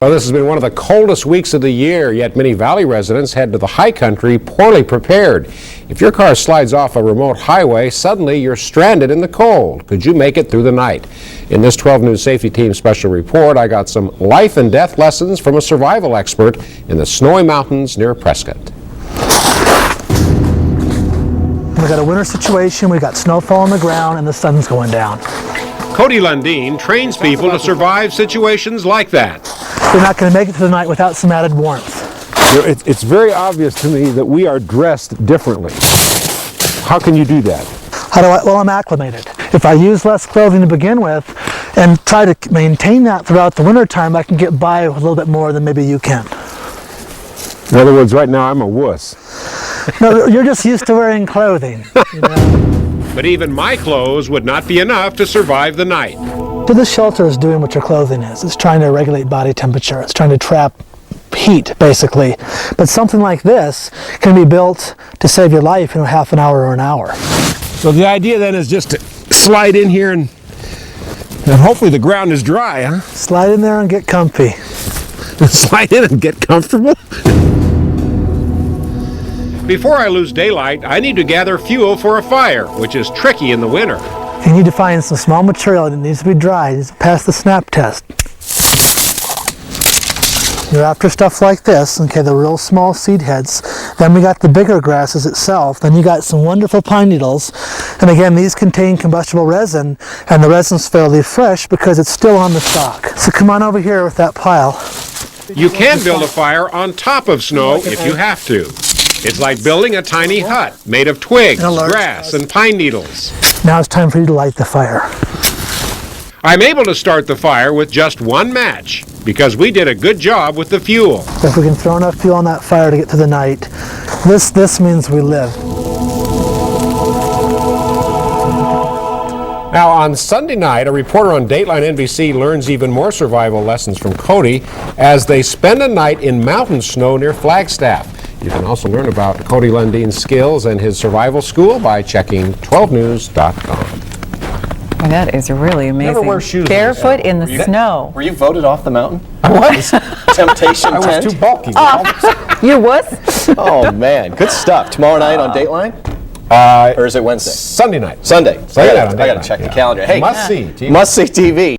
Well, this has been one of the coldest weeks of the year, yet many Valley residents head to the high country poorly prepared. If your car slides off a remote highway, suddenly you're stranded in the cold. Could you make it through the night? In this 12 News Safety Team special report, I got some life and death lessons from a survival expert in the snowy mountains near Prescott. We got a winter situation, we got snowfall on the ground, and the sun's going down. Cody Lundeen trains people to survive situations like that. You're not going to make it through the night without some added warmth. It's very obvious to me that we are dressed differently. How can you do that? Well, I'm acclimated. If I use less clothing to begin with and try to maintain that throughout the winter time, I can get by with a little bit more than maybe you can. In other words, right now I'm a wuss. No, you're just used to wearing clothing. You know? But even my clothes would not be enough to survive the night. So this shelter is doing what your clothing is. It's trying to regulate body temperature. It's trying to trap heat, basically. But something like this can be built to save your life in half an hour or an hour. So the idea then is just to slide in here and hopefully the ground is dry, huh? Slide in there and get comfy. Slide in and get comfortable? Before I lose daylight, I need to gather fuel for a fire, which is tricky in the winter. You need to find some small material that needs to be dry. It needs to pass the snap test. You're after stuff like this, okay, the real small seed heads. Then we got the bigger grasses itself. Then you got some wonderful pine needles. And again, these contain combustible resin, and the resin's fairly fresh because it's still on the stalk. So come on over here with that pile. You can build a fire on top of snow if you have to. It's like building a tiny hut made of twigs, grass, and pine needles. Now it's time for you to light the fire. I'm able to start the fire with just one match because we did a good job with the fuel. If we can throw enough fuel on that fire to get through the night, this means we live. Now, on Sunday night, a reporter on Dateline NBC learns even more survival lessons from Cody as they spend a night in mountain snow near Flagstaff. You can also learn about Cody Lundeen's skills and his survival school by checking 12news.com. Well, that is really amazing. Never wear shoes Barefoot in the snow. Were you voted off the mountain? I was. Temptation I was tent? too bulky. You was? Oh man, good stuff. Tomorrow night on Dateline? Or is it Wednesday? Sunday night. Sunday. Sunday night I on gotta Dateline, check the yeah. calendar. Hey, Must see TV. Must see TV.